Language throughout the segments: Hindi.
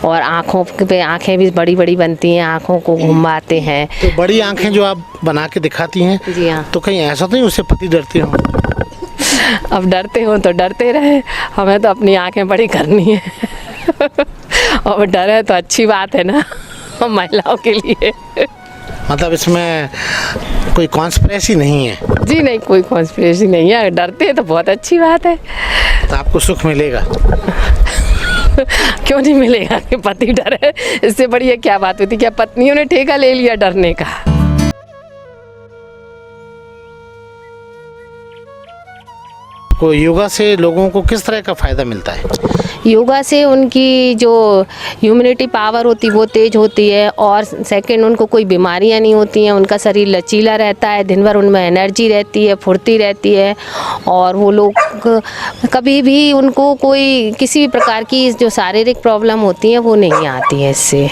और आँखों पे आँखें भी बड़ी बड़ी बनती हैं, आँखों को घुमाते हैं। तो बड़ी आंखें जो आप बना के दिखाती हैं, जी हाँ। तो कहीं ऐसा तो नहीं उससे पति डरते हो? अब डरते हो तो डरते रहे, हमें तो अपनी आँखें बड़ी करनी है और डरे तो अच्छी बात है ना महिलाओं के लिए। मतलब इसमें कोई कॉन्स्पिरेसी नहीं है? जी नहीं, कोई कॉन्स्पिरेसी नहीं है, डरते हैं तो बहुत अच्छी बात है। तो आपको सुख मिलेगा? क्यों नहीं मिलेगा कि पति डरे, इससे बड़ी ये क्या बात होती, क्या पत्नियों ने ठेका ले लिया डरने का। को योगा से लोगों को किस तरह का फ़ायदा मिलता है? योगा से उनकी जो ह्यूमिनिटी पावर होती वो तेज होती है, और सेकंड उनको कोई बीमारियां नहीं होती हैं, उनका शरीर लचीला रहता है, दिन भर उनमें एनर्जी रहती है, फुर्ती रहती है, और वो लोग कभी भी उनको कोई किसी भी प्रकार की जो शारीरिक प्रॉब्लम होती है वो नहीं आती है इससे।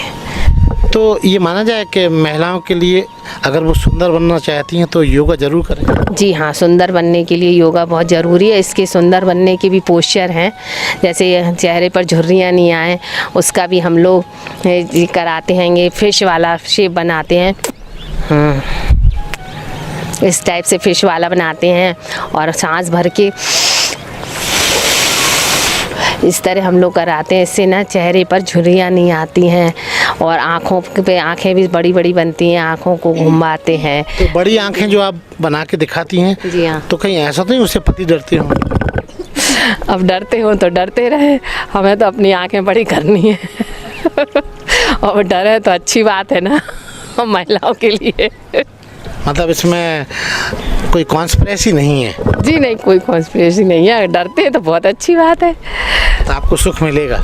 तो ये माना जाए कि महिलाओं के लिए अगर वो सुंदर बनना चाहती हैं तो योगा जरूर करें? जी हाँ, सुंदर बनने के लिए योगा बहुत ज़रूरी है। इसके सुंदर बनने के भी पोस्चर हैं, जैसे चेहरे पर झुर्रियाँ नहीं आए उसका भी हम लोग कराते हैं, ये फिश वाला शेप बनाते हैं। इस टाइप से फिश वाला बनाते हैं, और सांस भर के इस तरह हम लोग कराते हैं। इससे ना चेहरे पर झुर्रियाँ नहीं आती हैं, और आँखों पे आँखें भी बड़ी बड़ी बनती हैं, आँखों को घुमाते हैं। तो बड़ी आंखें जो आप बना के दिखाती हैं, जी हाँ। तो कहीं ऐसा तो नहीं उससे पति डरते हो? अब डरते हो तो डरते रहे, हमें तो अपनी आँखें बड़ी करनी है और डरे तो अच्छी बात है ना महिलाओं के लिए। मतलब इसमें कोई कॉन्स्पिरेसी नहीं है? जी नहीं, कोई कॉन्स्पिरेसी नहीं है, डरते हैं तो बहुत अच्छी बात है। तो आपको सुख मिलेगा?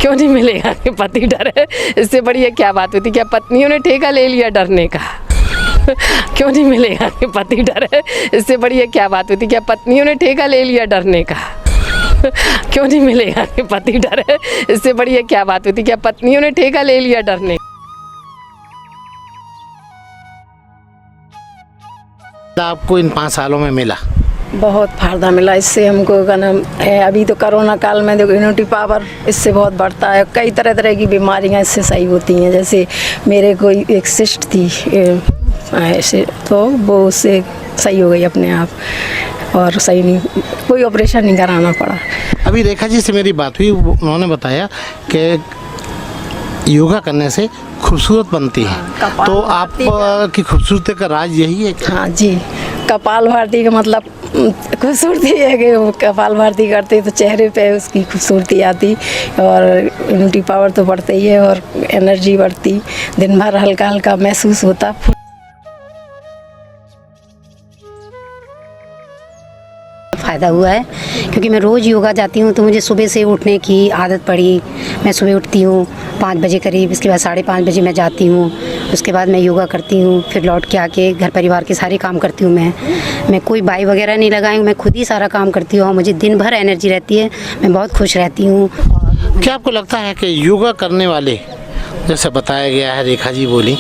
क्यों नहीं मिलेगा कि पति डरे, इससे बड़ी ये क्या बात होती, क्या पत्नियों ने ठेका ले लिया डरने का क्यों नहीं मिलेगा कि पति डरे, इससे बड़ी ये क्या बात होती, क्या पत्नियों ने ठेका ले लिया डरने का क्यों नहीं मिलेगा कि पति डरे, इससे बड़ी ये क्या बात होती, क्या पत्नियों ने ठेका ले लिया डरने तो आपको इन 5 सालों में मिला? बहुत फायदा मिला इससे हमको, का नाम है अभी तो कोरोना काल में देखो इम्यूनिटी पावर इससे बहुत बढ़ता है, कई तरह तरह की बीमारियां इससे सही होती हैं। जैसे मेरे कोई एक सिस्ट थी ऐसे, तो वो उससे सही हो गई अपने आप, और सही नहीं, कोई ऑपरेशन नहीं कराना पड़ा। अभी रेखा जी से मेरी बात हुई, उन्होंने बताया कि योगा करने से खूबसूरत बनती है। तो आप की खूबसूरती का राज यही है क्या? हाँ जी, कपाल भारती का मतलब खूबसूरती है कि वो कपाल भारती करते तो चेहरे पे उसकी खूबसूरती आती, और इम्यूनिटी पावर तो बढ़ती ही है, और एनर्जी बढ़ती, दिन भर हल्का हल्का महसूस होता। फ़ायदा हुआ है क्योंकि मैं रोज़ योगा जाती हूँ, तो मुझे सुबह से उठने की आदत पड़ी। मैं सुबह उठती हूँ 5 बजे करीब, इसके बाद 5:30 बजे मैं जाती हूँ, उसके बाद मैं योगा करती हूँ, फिर लौट के आके घर परिवार के सारे काम करती हूँ। मैं कोई बाई वगैरह नहीं लगाई हूँ, मैं खुद ही सारा काम करती हूँ, मुझे दिन भर एनर्जी रहती है, मैं बहुत खुश रहती हूँ। क्या आपको लगता है कि योगा करने वाले, जैसे बताया गया है, रेखा जी बोली,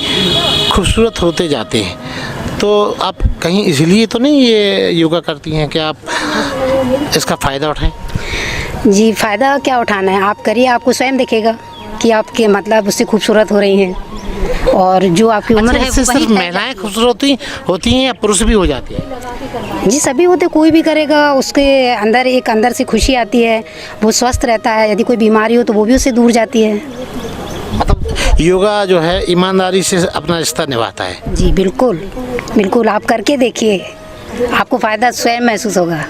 खूबसूरत होते जाते हैं, तो आप कहीं इसलिए तो नहीं ये योगा करती हैं कि आप इसका फ़ायदा उठाएं? जी, फ़ायदा क्या उठाना है, आप करिए, आपको स्वयं दिखेगा कि आपके मतलब उससे खूबसूरत हो रही हैं, और जो आपकी उम्र है इससे सिर्फ महिलाएं खूबसूरत होती हैं या पुरुष भी हो जाते हैं? जी, सभी होते, कोई भी करेगा उसके अंदर एक अंदर से खुशी आती है, वो स्वस्थ रहता है, यदि कोई बीमारी हो तो वो भी उससे दूर जाती है। मतलब योगा जो है ईमानदारी से अपना रिश्ता निभाता है? जी बिल्कुल बिल्कुल, आप करके देखिए, आपको फ़ायदा स्वयं महसूस होगा।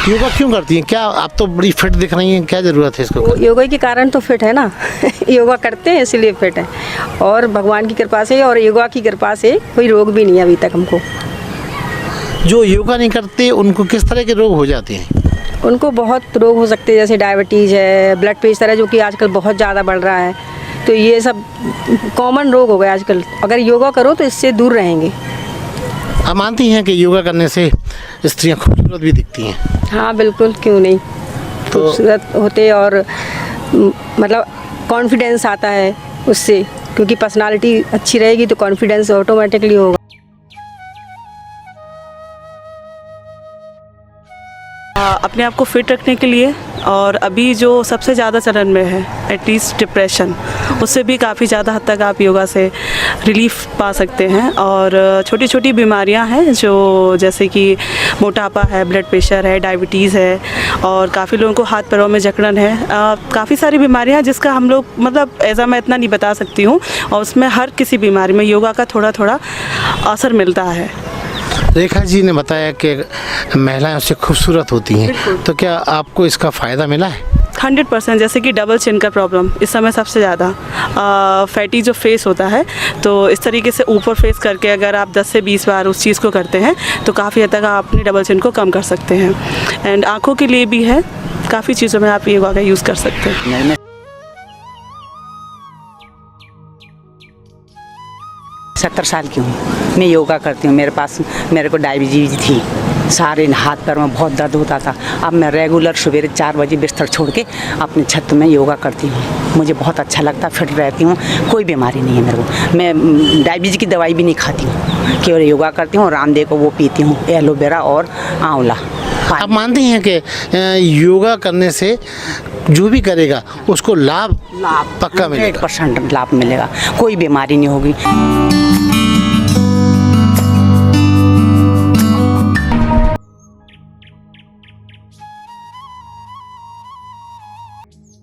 योगा क्यों करती हैं? क्या आप तो बड़ी फिट दिख रही हैं, क्या ज़रूरत है इसको? योगा के कारण तो फिट है ना योगा करते हैं इसलिए फिट है, और भगवान की कृपा से और योगा की कृपा से कोई रोग भी नहीं है अभी तक हमको। जो योगा नहीं करते उनको किस तरह के रोग हो जाते हैं? उनको बहुत रोग हो सकते हैं, जैसे डायबिटीज़ है, ब्लड प्रेशर है, जो कि आजकल बहुत ज़्यादा बढ़ रहा है, तो ये सब कॉमन रोग हो गए आजकल। अगर योगा करो तो इससे दूर रहेंगे। आप मानती हैं कि योगा करने से स्त्रियां खूबसूरत भी दिखती हैं? हाँ बिल्कुल, क्यों नहीं, खूबसूरत होते, और मतलब कॉन्फिडेंस आता है उससे, क्योंकि पर्सनालिटी अच्छी रहेगी तो कॉन्फिडेंस ऑटोमेटिकली होगा। अपने आप को फिट रखने के लिए, और अभी जो सबसे ज़्यादा चलन में है एटलीस्ट डिप्रेशन, उससे भी काफ़ी ज़्यादा हद तक आप योगा से रिलीफ पा सकते हैं। और छोटी छोटी बीमारियां हैं जो जैसे कि मोटापा है, ब्लड प्रेशर है, डायबिटीज़ है, और काफ़ी लोगों को हाथ पैरों में जकड़न है, काफ़ी सारी बीमारियां हैं जिसका हम लोग मतलब ऐसा मैं इतना नहीं बता सकती हूँ, और उसमें हर किसी बीमारी में योगा का थोड़ा थोड़ा असर मिलता है। रेखा जी ने बताया कि महिलाएं उससे खूबसूरत होती हैं, तो क्या आपको इसका फ़ायदा मिला है? 100%। जैसे कि डबल चिन का प्रॉब्लम इस समय सबसे ज़्यादा फैटी जो फेस होता है, तो इस तरीके से ऊपर फेस करके अगर आप 10 से 20 बार उस चीज़ को करते हैं तो काफ़ी हद तक आप अपनी डबल चिन को कम कर सकते हैं। एंड आँखों के लिए भी है, काफ़ी चीज़ों में आप योगा का यूज़ कर सकते हैं। 70 साल की हूँ, मैं योगा करती हूँ। मेरे को डायबिटीज थी, सारे हाथ पैर में बहुत दर्द होता था। अब मैं रेगुलर सवेरे 4 बजे बिस्तर छोड़ के अपने छत में योगा करती हूँ। मुझे बहुत अच्छा लगता, फिट रहती हूँ, कोई बीमारी नहीं है मेरे को। मैं डायबिटीज की दवाई भी नहीं खाती हूँ, केवल योगा करती हूँ। रामदेव को वो पीती हूँ, एलोवेरा और आंवला। आप मानती हैं कि योगा करने से जो भी करेगा उसको लाभ पक्का मिलेगा? 100% लाभ मिलेगा, कोई बीमारी नहीं होगी।